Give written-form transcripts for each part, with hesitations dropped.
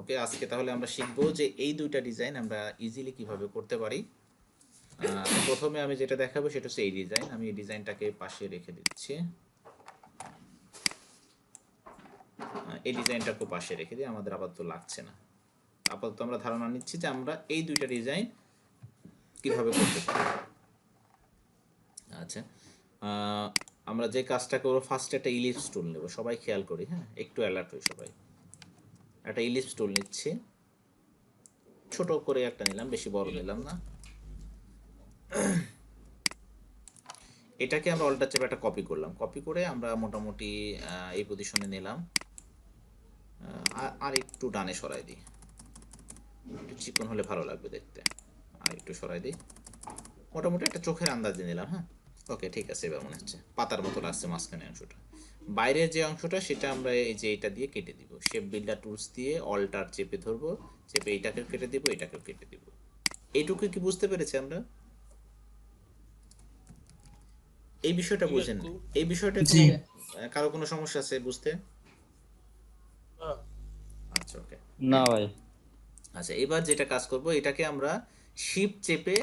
ওকে, আজকে তাহলে আমরা শিখবো যে এই দুইটা ডিজাইন আমরা ইজিলি কিভাবে করতে পারি। প্রথমে আমি যেটা দেখাবো সেটা হচ্ছে এই ডিজাইন। আমি এই ডিজাইনটাকে পাশে রেখে দিচ্ছি, এই ডিজাইনটাকে পাশে রেখে দিই, আমাদের আপাতত লাগছে না। আপাতত আমরা ধারণা নিচ্ছি যে আমরা এই দুইটা ডিজাইন কিভাবে করতে পারি। আচ্ছা, আমরা যে কাজটা করবো, ফার্স্ট একটা ইলিপস টুল নেব, সবাই খেয়াল করি, হ্যাঁ একটু অ্যালার্ট হই সবাই। একটা ইলিপস টুল নিচ্ছি, ছোট করে একটা নিলাম, বেশি বড় নিলাম না। এটাকে আমরা অল্টার চেপে একটা কপি করলাম, কপি করে আমরা মোটামুটি এই পজিশনে নিলাম। আর একটু ডানে সরাই দিই, একটু চিকন হলে ভালো লাগবে দেখতে। আর একটু সরাই দিই, মোটামুটি একটা চোখের আন্দাজে নিলাম। হ্যাঁ ওকে, ঠিক আছে, এবার মনে হচ্ছে পাতার মতো লাগছে মাঝখানে অংশটা। বাইরের যে অংশটা সেটা আমরা এই যে এটা দিয়ে কেটে দিব, শেপ বিল্ডার টুলস দিয়ে অল্টার চেপে ধরবো, চেপে এইটাকে কেটে দিব, এটাকেও কেটে দিব। এইটুকু কি বুঝতে পেরেছি আমরা? এই বিষয়টা বুঝেন? এই বিষয়টা কোনো কারো কোনো সমস্যা আছে বুঝতে? আচ্ছা ওকে, না ভাই। আচ্ছা এবার যেটা কাজ করব, এটাকে আমরা শিফট চেপে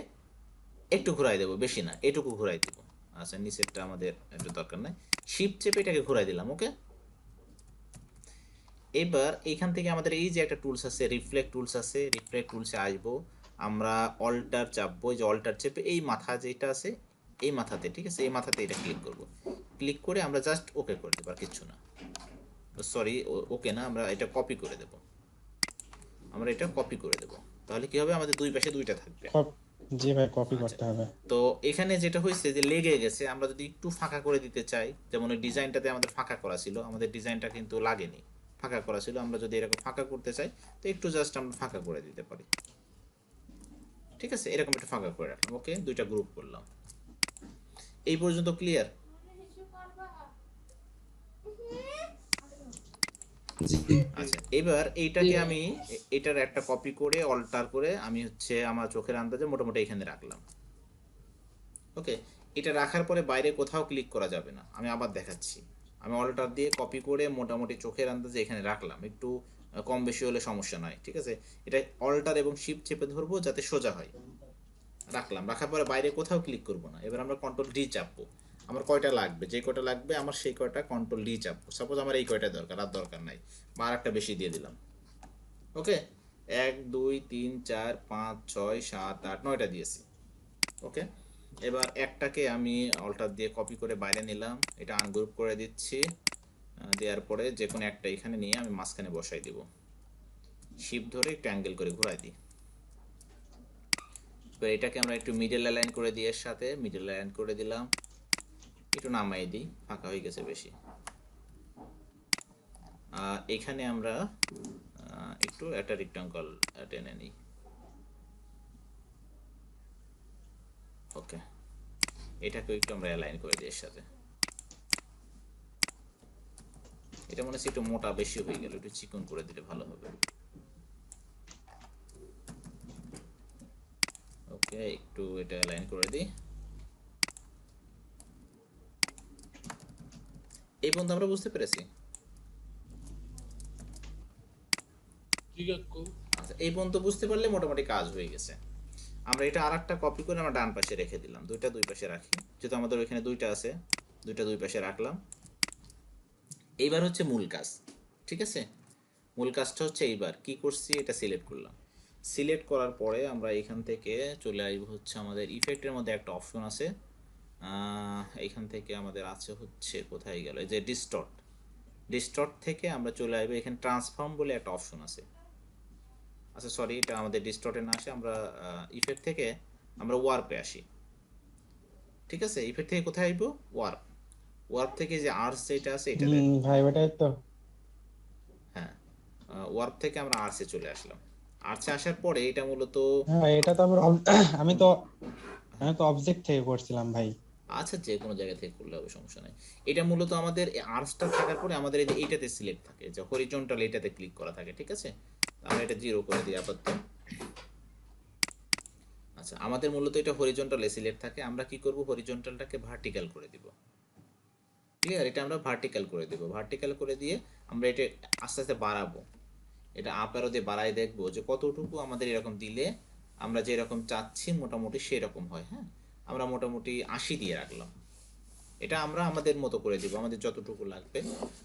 একটু ঘুরাই দেবো, বেশি না, এটুকু ঘুরাই দেবো। আচ্ছা নিচেরটা আমাদের একটু দরকার নাই, শিফট চেপে এটাকে ঘুরাই দিলাম। ওকে, এবার এইখান থেকে আমাদের এই যে একটা টুলস আছে, রিফ্লেক্ট টুলস আছে, রিফ্লেক্ট টুলসে আসবো, আমরা অল্টার চাপবো, যে অল্টার চেপে এই মাথা যেটা আছে এই মাথাতে, ঠিক আছে, এই মাথাতে এটা ক্লিক করব। ক্লিক করে আমরা জাস্ট ওকে করে দেবো, আর কিচ্ছু না। সরি, ওকে না, আমরা এটা কপি করে দেব, আমরা এটা কপি করে দেব। তাহলে কি হবে, আমাদের দুই পাশে দুইটা থাকবে। জি ভাই, কপি আচ্ছা, করতে হবে। তো এখানে যেটা হয়েছে যে লেগে গেছে, আমরা যদি একটু ফাঁকা করে দিতে চাই, যেমন ওই ডিজাইনটাতে আমাদের ফাঁকা করা ছিল, আমাদের ডিজাইনটা কিন্তু লাগেনি, ফাঁকা করা ছিল, আমরা যদি এরকম ফাঁকা করতে চাই তো একটু জাস্ট আমরা ফাঁকা করে দিতে পারি। ঠিক আছে, এরকম একটু ফাঁকা করে রাখলাম। ওকে, দুইটা গ্রুপ করলাম। এই পর্যন্ত ক্লিয়ার? আচ্ছা, এবার এইটাকে আমি এটার একটা কপি করে অল্টার করে আমি হচ্ছে আমার চোখের আন্দাজে মোটামুটি এখানে রাখলাম। ওকে, এটা রাখার পরে বাইরে কোথাও ক্লিক করা যাবে না, আমি আবার দেখাচ্ছি। আমি অল্টার দিয়ে কপি করে মোটামুটি চোখের আন্দাজে এখানে রাখলাম, একটু কম বেশি হলে সমস্যা নয়, ঠিক আছে। এটা অল্টার এবং শিফট চেপে ধরবো যাতে সোজা হয়, রাখলাম। রাখার পরে বাইরে কোথাও ক্লিক করব না। এবার আমরা কন্ট্রোল ডি চাপবো, আমার কয়টা লাগবে, যে কয়টা লাগবে আমার সেই কয়টা কন্ট্রোল ডি চাপবো। সাপোজ আমার এই কয়টা দরকার, আর দরকার নাই, বা আর একটা বেশি দিয়ে দিলাম। ওকে, 1 2 3 4 5 6 7 8 9টা দিয়েছি। ওকে, এবার একটাকে আমি অল্টার দিয়ে কপি করে বাইরে নিলাম, এটা আনগ্রুপ করে দিচ্ছি। দেওয়ার পরে যে কোনো একটা এখানে নিয়ে আমি মাঝখানে বসাই দিব, শিফট ধরে একটু অ্যাঙ্গেল করে ঘুরাই দিই। এবার এটাকে আমরা একটু মিডল অ্যালাইন করে দিই, এর সাথে মিডল অ্যালাইন করে দিলাম, একটু নামাই দিই, ফাঁকা হয়ে গেছে বেশি। এখানে আমরা একটু একটা রেক্টাঙ্গল টেনে নিই। ওকে, এটাকে একটু আমরা অ্যালাইন করে দিই এর সাথে। এটা মনে হচ্ছে একটু মোটা বেশি হয়ে গেল, একটু চিকন করে দিলে ভালো হবে। ওকে, একটু এটা অ্যালাইন করে দিই। এই পর্যন্ত আমরা বুঝতে পেরেছি? আচ্ছা, এই পর্যন্ত বুঝতে পারলে মোটামুটি কাজ হয়ে গেছে। আমরা এটা আর একটা কপি করে আমরা ডান পাশে রেখে দিলাম, দুইটা দুই পাশে রাখি, যেহেতু আমাদের ওইখানে দুইটা আছে, দুইটা দুই পাশে রাখলাম। এইবার হচ্ছে মূল কাজ, ঠিক আছে। মূল কাজটা হচ্ছে এইবার কি করছি, এটা সিলেক্ট করলাম। সিলেক্ট করার পরে আমরা এখান থেকে চলে আসবো হচ্ছে আমাদের ইফেক্টের মধ্যে একটা অপশন আছে, এইখান থেকে আমাদের আছে হচ্ছে, কোথায় গেল, এই যে ডিস্টর্ট। ডিস্টর্ট থেকে আমরা চলে আসবো এখানে ট্রান্সফর্ম বলে একটা অপশন আছে। আচ্ছা সরি, এটা আমাদের ডিস্টর্টে না আসে, আমরা ইফেক্ট থেকে আমরা ওয়ার্পে আসি। ঠিক আছে, ইফেক্ট থেকে কোথায় আসবো, ওয়ার্প। ওয়ার্প থেকে যে আর্টস যেটা আছে এটা দেখ। ভাই ওটাই তো। হ্যাঁ, ওয়ার্প থেকে আমরা আর্টসে চলে আসলাম। আর্টসে আসার পরে এটা মূলত, হ্যাঁ, এটা তো আমি তো আমি তো অবজেক্ট থেকে করছিলাম ভাই। আচ্ছা যে কোনো জায়গা থেকে করলে হবে, সমস্যা নাই। এটা মূলত আমাদের আর্টসটা থাকার পরে আমাদের এই যে এইটাতে সিলেক্ট থাকে, যে হরিজন্টাল এটাতে ক্লিক করা থাকে, ঠিক আছে। আমরা এটা 0 করে দিই আপাতত। আচ্ছা, আমাদের মূলত এটা হরিজন্টালে সিলেক্ট থাকে, আমরা কি করব, হরিজন্টালটাকে ভার্টিক্যাল করে দিব। ক্লিয়ার, এটা আমরা ভার্টিক্যাল করে দেব। ভার্টিক্যাল করে দিয়ে আমরা এটা আস্তে আস্তে বাড়াবো। এটা আপ অ্যারো দিয়ে বাড়াই দেখবো যে কতটুকু আমাদের এরকম দিলে আমরা যেরকম চাচ্ছি মোটামুটি সেরকম হয়। হ্যাঁ, আমরা মোটামুটি 80 দিয়ে রাখলাম। এটা আমরা আমাদের মতো করে দিব, আমাদের যতটুকু লাগবে।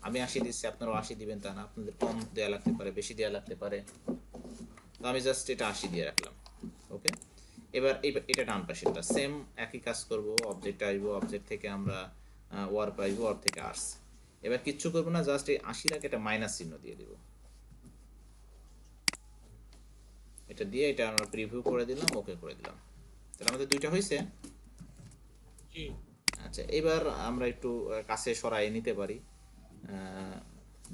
আমি 80 দিচ্ছি, আপনারাও 80 দিবেন তা না, আপনাদের কম দেওয়া লাগতে পারে, বেশি দেওয়া লাগতে পারে। তো আমি জাস্ট এটা 80 দিয়ে রাখলাম। ওকে, এবার এটা ডান পাশেরটা সেম একই কাজ করব। অবজেক্ট আসবো, অবজেক্ট থেকে আমরা ওয়ার্ক আসবো, ওয়ার্ক থেকে আর্স। এবার কিচ্ছু করবো না, জাস্ট এই 80 রাখ এটা মাইনাস চিহ্ন দিয়ে দিব। এটা দিয়ে এটা আমরা প্রিভিউ করে দিলাম, ওকে করে দিলাম। তাহলে আমাদের দুইটা হয়েছে। জি। আচ্ছা, এবার আমরা একটু কাছে সরাই নিতে পারি,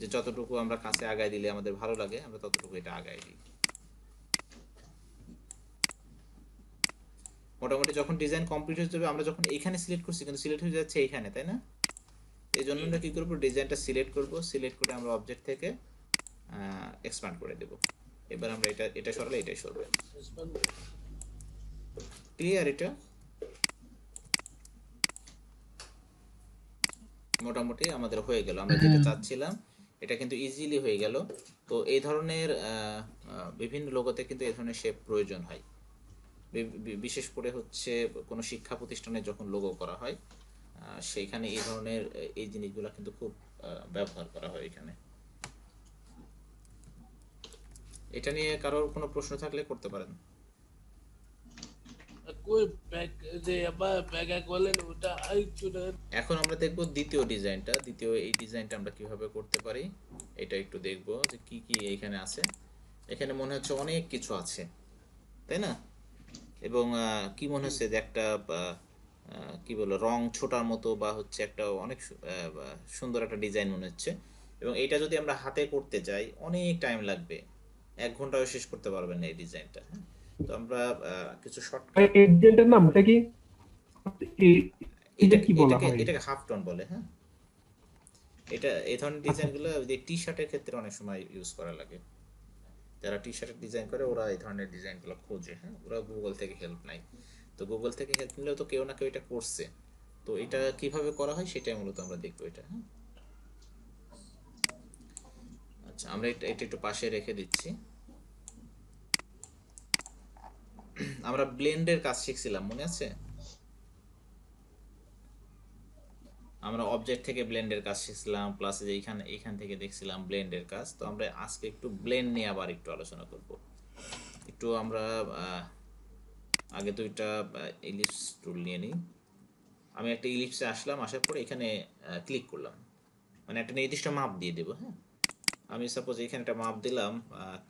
যে যতটুকু আমরা কাছে আগায় দিলে আমাদের ভালো লাগে আমরা ততটুকু এটা আগায় দিই। মোটামুটি যখন ডিজাইন কমপ্লিট হয়ে যাবে, আমরা যখন এইখানে সিলেক্ট করছি কিন্তু সিলেক্ট হয়ে যাচ্ছে এইখানে, তাই না? এই জন্য আমরা কী করবো, ডিজাইনটা সিলেক্ট করব, সিলেক্ট করে আমরা অবজেক্ট থেকে এক্সপ্যান্ড করে দেব। এবার আমরা এটা সরালে এটাই সরবে। ক্লিয়ার? এটা মোটামুটি আমাদের হয়ে গেল, আমরা যেটা চাচ্ছিলাম এটা কিন্তু ইজিলি হয়ে গেল। তো এই ধরনের বিভিন্ন লোগোতে কিন্তু এই ধরনের শেপ প্রয়োজন হয়। বিশেষ করে হচ্ছে কোনো শিক্ষা প্রতিষ্ঠানে যখন লোগো করা হয়, সেইখানে এই ধরনের এই জিনিসগুলো কিন্তু খুব ব্যবহার করা হয় এখানে। এটা নিয়ে কারোর কোনো প্রশ্ন থাকলে করতে পারেন। কই ব্যাগ যে আবার ব্যাগ বলেন ওটা আরেকটু এখন আমরা দেখব দ্বিতীয় ডিজাইনটা। দ্বিতীয় এই ডিজাইনটা আমরা কিভাবে করতে পারি এটা একটু দেখব যে কি কি এইখানে আছে। এখানে মনে হচ্ছে অনেক কিছু আছে, তাই না? এবং কি মনে হচ্ছে যে একটা কি বলো রং ছোটার মতো বা হচ্ছে একটা অনেক সুন্দর একটা ডিজাইন মনে হচ্ছে। এবং এটা যদি আমরা হাতে করতে যাই অনেক টাইম লাগবে, 1 ঘন্টাও শেষ করতে পারবেন না এই ডিজাইনটা। হ্যাঁ, তো আমরা কিছু শর্টকাট। এই ডিজাইনটার নামটা কি? এই এটা এটাকে কি বলা এটাকে হয়? এটাকে হাফ টোন বলে। হ্যাঁ, এটা এই ধরনের আচ্ছা ডিজাইনগুলো যে টি শার্টের ক্ষেত্রে অনেক সময় ইউজ করা লাগে। যারা টি শার্টের ডিজাইন করে ওরা এই ধরনের ডিজাইনগুলো খোঁজে। হ্যাঁ, ওরা গুগল থেকে হেল্প নেয়। তো গুগল থেকে হেল্প নিলেও তো কেউ না কেউ এটা করছে। তো এটা কিভাবে করা হয় সেটাই মূলত আমরা দেখবো এটা। হ্যাঁ, আচ্ছা, আমরা এটা একটু পাশে রেখে দিচ্ছি। আমরা ব্লেন্ডের কাজ শিখছিলাম, মনে আছে? আমরা অবজেক্ট থেকে ব্লেন্ডের কাজ শিখছিলাম, প্লাস যে এইখান থেকে দেখছিলাম ব্লেন্ডের কাজ। তো আমরা আজকে একটু ব্লেন্ড নিয়ে আবার একটু আলোচনা করব। একটু আমরা আগে দুইটা ইলিপস টুল নিয়ে নিই। আমি একটা ইলিপসে আসলাম, আসার পরে এখানে ক্লিক করলাম, মানে একটা নির্দিষ্ট মাপ দিয়ে দেবো। হ্যাঁ, আমি সাপোজ এখানে একটা মাপ দিলাম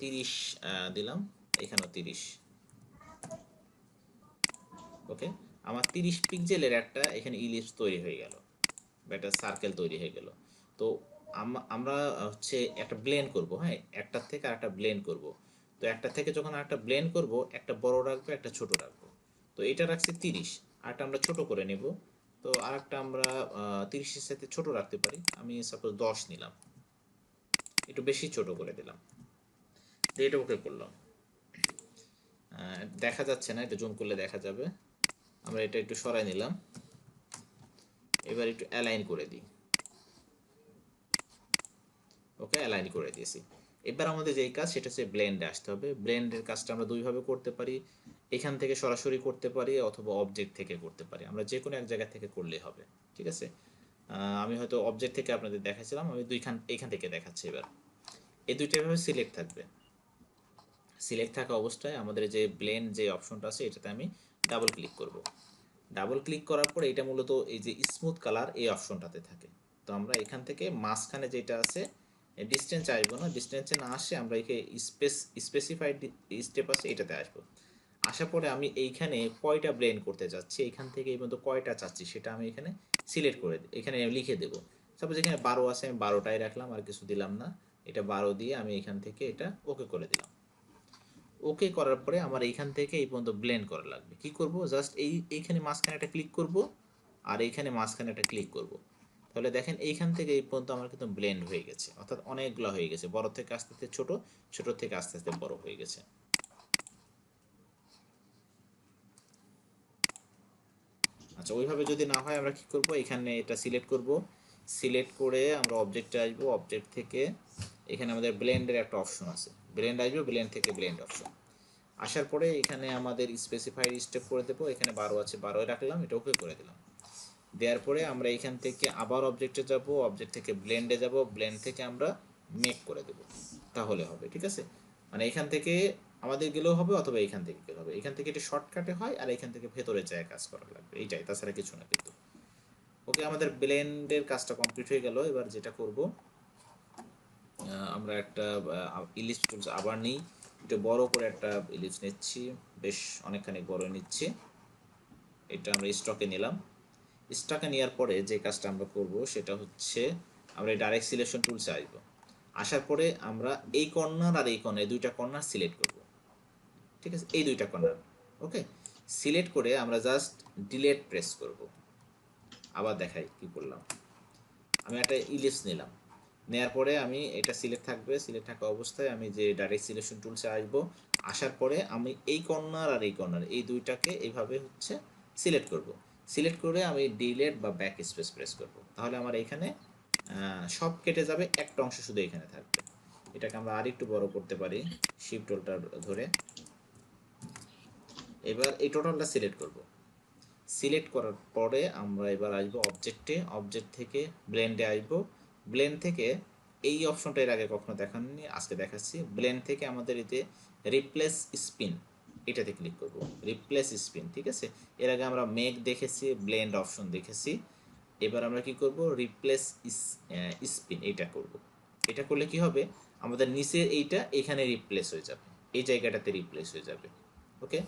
30 দিলাম, এখানেও 30। ওকে, আমার 30 পিক্সেলের একটা এখানে ইলিপস তৈরি হয়ে গেল, বা একটা সার্কেল তৈরি হয়ে গেল। তো আমরা হচ্ছে একটা ব্লেন্ড করব। হ্যাঁ, একটার থেকে আরেকটা ব্লেন্ড করব। তো একটা থেকে যখন আরেকটা ব্লেন্ড করব, একটা বড় রাখবো, একটা ছোট রাখবো। তো এটা রাখছি 30, আরেকটা আমরা ছোট করে নেব। তো আরেকটা আমরা 30-এর সাথে ছোট রাখতে পারি। আমি সাপোজ 10 নিলাম, একটু বেশি ছোট করে দিলাম, দিয়ে এটা ওকে করলাম। দেখা যাচ্ছে না, এটা জুম করলে দেখা যাবে। আমরা এটা একটু সরাই নিলাম, এবার একটু অ্যালাইন করে দিই। ওকে, অ্যালাইন করে দিয়েছি। এবার আমাদের যেই কাজ সেটা হচ্ছে ব্লেন্ডে আসতে হবে। ব্লেন্ডের কাজটা আমরা দুইভাবে করতে পারি, এখান থেকে সরাসরি করতে পারি অথবা অবজেক্ট থেকে করতে পারি। আমরা যে কোনো এক জায়গা থেকে করলেই হবে, ঠিক আছে? আমি হয়তো অবজেক্ট থেকে আপনাদের দেখাচ্ছিলাম, আমি এইখান থেকে দেখাচ্ছি। এবার এই দুইটা এভাবে সিলেক্ট থাকবে। সিলেক্ট থাকা অবস্থায় আমাদের যে ব্লেন্ড যে অপশনটা আছে এটাতে আমি ডাবল ক্লিক করব। ডাবল ক্লিক করার পর এটা মূলত এই যে স্মুথ কালার এই অপশনটাতে থাকে। তো আমরা এখান থেকে মাঝখানে যেটা আছে ডিস্টেন্স আসবো না, ডিস্টেন্সে না আসে আমরা একে স্পেসিফাইড স্টেপ আছে এটাতে আসবো। আসার পরে আমি এইখানে কয়টা ব্লেন্ড করতে যাচ্ছি, এইখান থেকে এই পর্যন্ত কয়টা চাচ্ছি সেটা আমি এখানে সিলেক্ট করে এখানে লিখে দেবো। সাপোজ এখানে 12 আছে, আমি 12টাই রাখলাম, আর কিছু দিলাম না। এটা 12 দিয়ে আমি এখান থেকে এটা ওকে করে দিলাম। ওকে করার পরে আমার এইখান থেকে এই পর্যন্ত ব্লেন্ড করা লাগবে। কি করব, জাস্ট এইখানে মাঝখানে একটা ক্লিক করব, আর এইখানে মাঝখানে একটা ক্লিক করব। তাহলে দেখেন এইখান থেকে এই পর্যন্ত আমার কিন্তু ব্লেন্ড হয়ে গেছে, অর্থাৎ অনেকগুলো হয়ে গেছে। বড় থেকে আস্তে আস্তে ছোট, ছোট থেকে আস্তে আস্তে বড় হয়ে গেছে। আচ্ছা, ওইভাবে যদি না হয় আমরা কি করব, এখানে এটা সিলেক্ট করব। সিলেক্ট করে আমরা অবজেক্টে আসবো, অবজেক্ট থেকে এখানে আমাদের ব্লেন্ডের একটা অপশন আছে, ব্লেন্ড আসবে, ব্লেন্ড থেকে ব্লেন্ড অপশন আসার পরে এখানে আমাদের স্পেসিফাইড স্টেপ করে দেবো, এখানে 12 আছে 12 রাখলাম, এটা ওকে করে দিলাম। দেওয়ার পরে আমরা এখান থেকে আবার অবজেক্টে যাব, অবজেক্ট থেকে ব্লেন্ডে যাব, ব্লেন্ড থেকে আমরা মেক করে দেব, তাহলে হবে। ঠিক আছে, মানে এখান থেকে আমাদের গেলেও হবে অথবা এখান থেকে গেলেও হবে, এখান থেকে এটা শর্টকাটে হয় আর এখান থেকে ভেতরে যায় কাজ করা লাগবে, এইটাই, তাছাড়া কিছু না কিন্তু। ওকে, আমাদের ব্লেন্ডের কাজটা কমপ্লিট হয়ে গেল। এবার যেটা করব, আমরা একটা ইলিপস টুলস আবার নিই, একটু বড় করে একটা ইলিপস নিচ্ছি, বেশ অনেকখানি বড় নিচ্ছি। এটা আমরা স্টকে নিলাম। স্টকে নেওয়ার পরে যে কাজটা আমরা করব সেটা হচ্ছে আমরা ডাইরেক্ট সিলেকশন টুলসে আসবো। আসার পরে আমরা এই কর্নার আর এই কর্নার, দুইটা কর্নার সিলেক্ট করব। ঠিক আছে, এই দুইটা কর্নার ওকে সিলেক্ট করে আমরা জাস্ট ডিলেট প্রেস করব। আবার দেখাই কি করলাম, আমি একটা ইলিপস নিলাম, নেওয়ার পরে আমি এটা সিলেক্ট থাকবে, সিলেক্ট থাকা অবস্থায় আমি যে ডাইরেক্ট সিলেকশন টুলসে আসবো, আসার পরে আমি এই কর্নার আর এই কর্নার এই দুইটাকে এইভাবে হচ্ছে সিলেক্ট করব। সিলেক্ট করে আমি ডিলেট বা ব্যাক স্পেস প্রেস করব, তাহলে আমার এখানে সব কেটে যাবে, একটা অংশ শুধু এখানে থাকবে। এটাকে আমরা আরেকটু বড় করতে পারি শিফট টোলটা ধরে। এবার এই টোটালটা সিলেক্ট করব। সিলেক্ট করার পরে আমরা এবার আসবো অবজেক্টে, অবজেক্ট থেকে ব্লেন্ডে আসবো, ব্লেন্ড থেকে এই অপশনটা এর আগে কখনো দেখাননি, আজকে দেখাচ্ছি। ব্লেন্ড থেকে আমাদের এতে রিপ্লেস স্পিন, এটাতে ক্লিক করব, রিপ্লেস স্পিন। ঠিক আছে, এর আগে আমরা মেক দেখেছি, ব্লেন্ড অপশন দেখেছি, এবার আমরা কি করব, রিপ্লেস স্পিন, এটা করব। এটা করলে কি হবে, আমাদের নিচের এইটা এখানে রিপ্লেস হয়ে যাবে, এই জায়গাটাতে রিপ্লেস হয়ে যাবে। ওকে,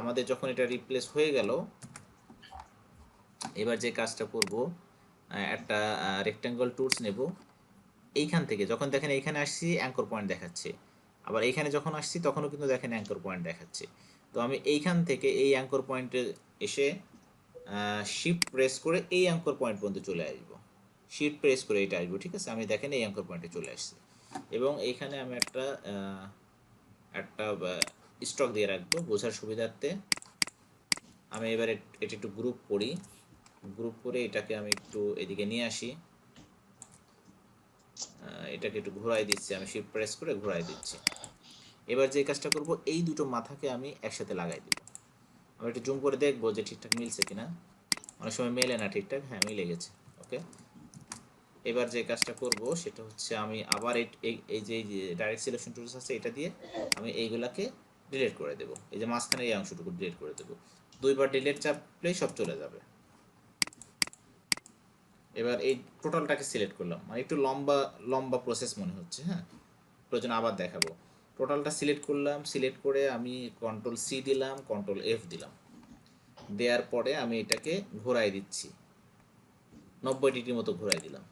আমাদের যখন এটা রিপ্লেস হয়ে গেল, এবার যে কাজটা করব, একটা রেক্ট্যাঙ্গল টুলস নেব, এইখান থেকে যখন দেখেন এইখানে আসছি অ্যাঙ্কর পয়েন্ট দেখাচ্ছে, আবার এইখানে যখন আসছি তখনও কিন্তু দেখেন অ্যাঙ্কর পয়েন্ট দেখাচ্ছে। তো আমি এইখান থেকে এই অ্যাঙ্কর পয়েন্টে এসে শিফট প্রেস করে এই অ্যাঙ্কর পয়েন্ট পর্যন্ত চলে আসবো, শিফট প্রেস করে এটা আসবো। ঠিক আছে, আমি দেখেন এই অ্যাঙ্কর পয়েন্টে চলে আসছি, এবং এইখানে আমি একটা একটা স্টক দিয়ে রাখবো বোঝার সুবিধার্থে। আমি এবারে এটা একটু গ্রুপ করি, গ্রুপ করে এটাকে আমি একটু এদিকে নিয়ে আসি, এটাকে একটু ঘোরাই দিচ্ছি, আমি শিফট প্রেস করে ঘোরাই দিচ্ছি। এবার যে কাজটা করব, এই দুটো মাথাকে আমি একসাথে লাগাই দিব। আমি একটু জুম করে দেখবো যে ঠিকঠাক মিলছে কিনা, অনেক সময় মেলে না ঠিকঠাক, হ্যাঁ মিলে গেছে। ওকে, এবার যে কাজটা করব সেটা হচ্ছে আমি আবার এই যে ডাইরেক্ট সিলেকশন টুলস আছে এটা দিয়ে আমি এইগুলাকে ডিলিট করে দেবো, এই যে মাঝখানে এই অংশটুকু ডিলিট করে দেবো, দুইবার ডিলিট চাপলেই সব চলে যাবে। এবার এই টোটালটাকে সিলেক্ট করলাম, মানে একটু লম্বা লম্বা প্রসেস মনে হচ্ছে, হ্যাঁ প্রয়োজন আবার দেখাবো। টোটালটা সিলেক্ট করলাম, সিলেক্ট করে আমি কন্ট্রোল সি দিলাম, কন্ট্রোল এফ দিলাম, দেওয়ার পরে আমি এটাকে ঘোরাই দিচ্ছি, 90 ডিগ্রি মতো ঘোরাই দিলাম।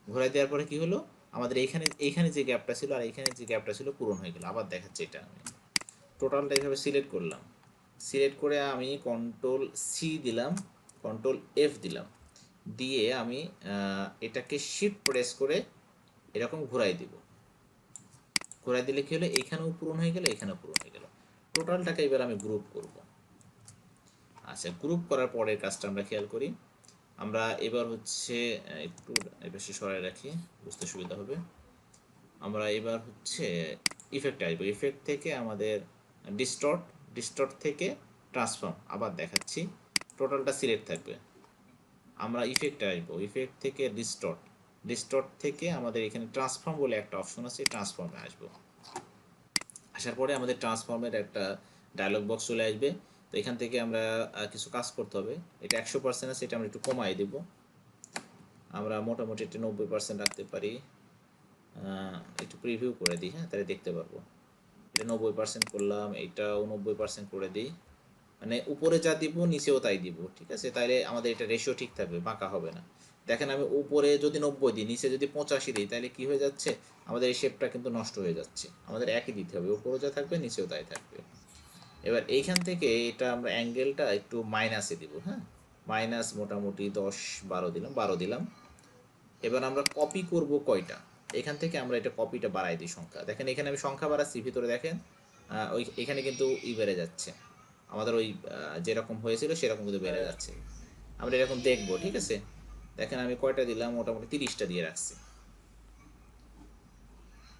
ঘোরাই দেওয়ার পরে কি হলো, আমাদের এইখানে এইখানে যে গ্যাপটা ছিল আর এইখানে যে গ্যাপটা ছিল পূরণ হয়ে গেল। আবার দেখাচ্ছে এটা, আমি টোটালটা এইভাবে সিলেক্ট করলাম, সিলেক্ট করে আমি কন্ট্রোল সি দিলাম, কন্ট্রোল এফ দিলাম, দিয়ে আমি এটাকে শিফট প্রেস করে এরকম ঘোরাই দিব। ঘোরাই দিলে কি হলো, এখানেও পূরণ হয়ে গেল, এখানেও পূরণ হয়ে গেল। টোটালটাকে এবার আমি গ্রুপ করব। আচ্ছা, গ্রুপ করার পরের কাজটা আমরা খেয়াল করি। আমরা এবার হচ্ছে একটু এপাশে সরাই রাখি, বুঝতে সুবিধা হবে। আমরা এবার হচ্ছে ইফেক্টে আসবো, ইফেক্ট থেকে আমাদের ডিস্টর্ট, ডিস্টর্ট থেকে ট্রান্সফর্ম, আবার দেখাচ্ছি টোটালটা সিলেক্ট থাকবে। আমরা ইফেক্টে আসবো, ইফেক্ট থেকে ডিস্টর্ট, ডিস্টর্ট থেকে আমাদের এখানে ট্রান্সফর্ম বলে একটা অপশন আছে, ট্রান্সফর্মে আসবো। আসার পরে আমাদের ট্রান্সফর্মের একটা ডায়লগ বক্স চলে আসবে। তো এখান থেকে আমরা কিছু কাজ করতে হবে, এটা 100% আছে, এটা আমরা একটু কমাই দেব, আমরা মোটামুটি একটু 90% রাখতে পারি। একটু প্রিভিউ করে দিই, হ্যাঁ তাহলে দেখতে পারবো। এটা 90% করলাম, এইটাও 90% করে দিই, মানে উপরে যা দিব নিচেও তাই দিব। ঠিক আছে, তাহলে আমাদের এটা রেশিও ঠিক থাকবে, বাঁকা হবে না। দেখেন আমি উপরে যদি 90 দিই, নিচে যদি 85 দিই, তাহলে কি হয়ে যাচ্ছে, আমাদের এই শেপটা কিন্তু নষ্ট হয়ে যাচ্ছে। আমাদের একই দিতে হবে, উপরে যা থাকবে নিচেও তাই থাকবে। এবার এইখান থেকে এটা আমরা অ্যাঙ্গেলটা একটু মাইনাসে দিব, হ্যাঁ মাইনাস মোটামুটি 10-12 দিলাম, 12 দিলাম। এবার আমরা কপি করব কয়টা, এখান থেকে আমরা এটা কপিটা বাড়াই দিই সংখ্যা। দেখেন এখানে আমি সংখ্যা বাড়াচ্ছি, ভিতরে দেখেন ওই এখানে কিন্তু বেড়ে যাচ্ছে, আমাদের ওই যেরকম হয়েছিল সেরকম কিন্তু বেড়ে যাচ্ছে। আমরা এরকম দেখবো। ঠিক আছে, দেখেন আমি কয়টা দিলাম, মোটামুটি 30টা দিয়ে রাখছি।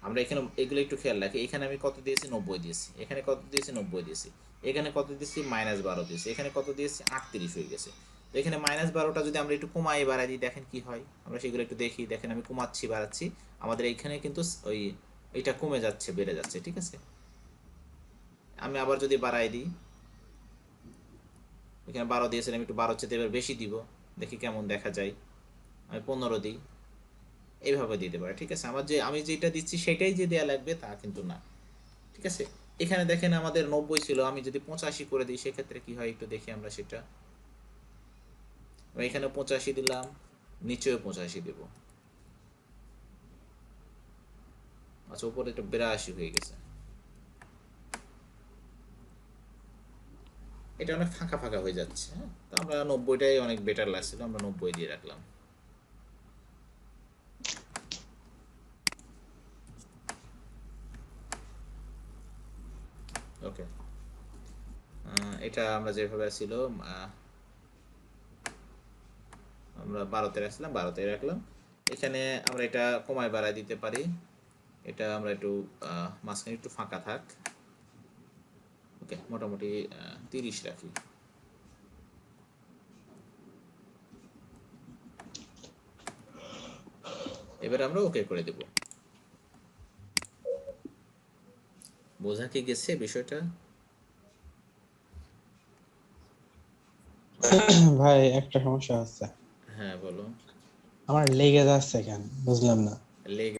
আমরা এখানে এগুলো একটু খেয়াল রাখি, এখানে আমি কত দিয়েছি 90 দিয়েছি, এখানে কত দিয়েছি 90 দিয়েছি, এখানে কত দিয়েছি -12 দিয়েছি, এখানে কত দিয়েছি 38 হয়ে গেছে। তো এখানে -12টা যদি আমরা একটু কমাই বাড়াই দিই দেখেন কি হয়, আমরা সেগুলো একটু দেখি। দেখেন আমি কমাচ্ছি বাড়াচ্ছি, আমাদের এইখানে কিন্তু ওই এটা কমে যাচ্ছে বেড়ে যাচ্ছে, ঠিক আছে। আমি আবার যদি বাড়াই দিই, এখানে 12 দিয়েছিলাম, একটু 12 চেয়ে এবার বেশি দিব, দেখি কেমন দেখা যায়। আমি 15 দিই, এইভাবে দিতে পারে, ঠিক আছে। আমি যেটা দিচ্ছি সেটাই যে দেয়া লাগবে তা কিন্তু না, ঠিক আছে। এখানে দেখেন আমাদের 90 ছিল, আমি যদি 85 করে দিই সেক্ষেত্রে কি হয় একটু দেখি আমরা সেটা। আমি এখানে 85 দিলাম, নিচেও 85 দেব। আচ্ছা, উপরে একটা 82 হয়ে গেছে। এটা অনেক ফাঁকা ফাঁকা হয়ে যাচ্ছে, হ্যাঁ। তো আমরা 90টাই অনেক বেটার লাগছিল, আমরা 90 দিয়ে রাখলাম। ওকে, এটা আমরা যেভাবে ছিল আমরা 12তে রাখছিলাম, 12তে রাখলাম। এখানে আমরা এটা কমায় বাড়ায় দিতে পারি, এটা আমরা একটু মাঝখানে একটু ফাঁকা থাক। ওকে, মোটামুটি 30 রাখি। এবার আমরা ওকে করে দেব। বোঝা কি গেছে বিষয়টা? ভাই একটা সমস্যা হচ্ছে, হ্যাঁ বলো। আমার লেগে যাচ্ছে কেন বুঝলাম না। লেগ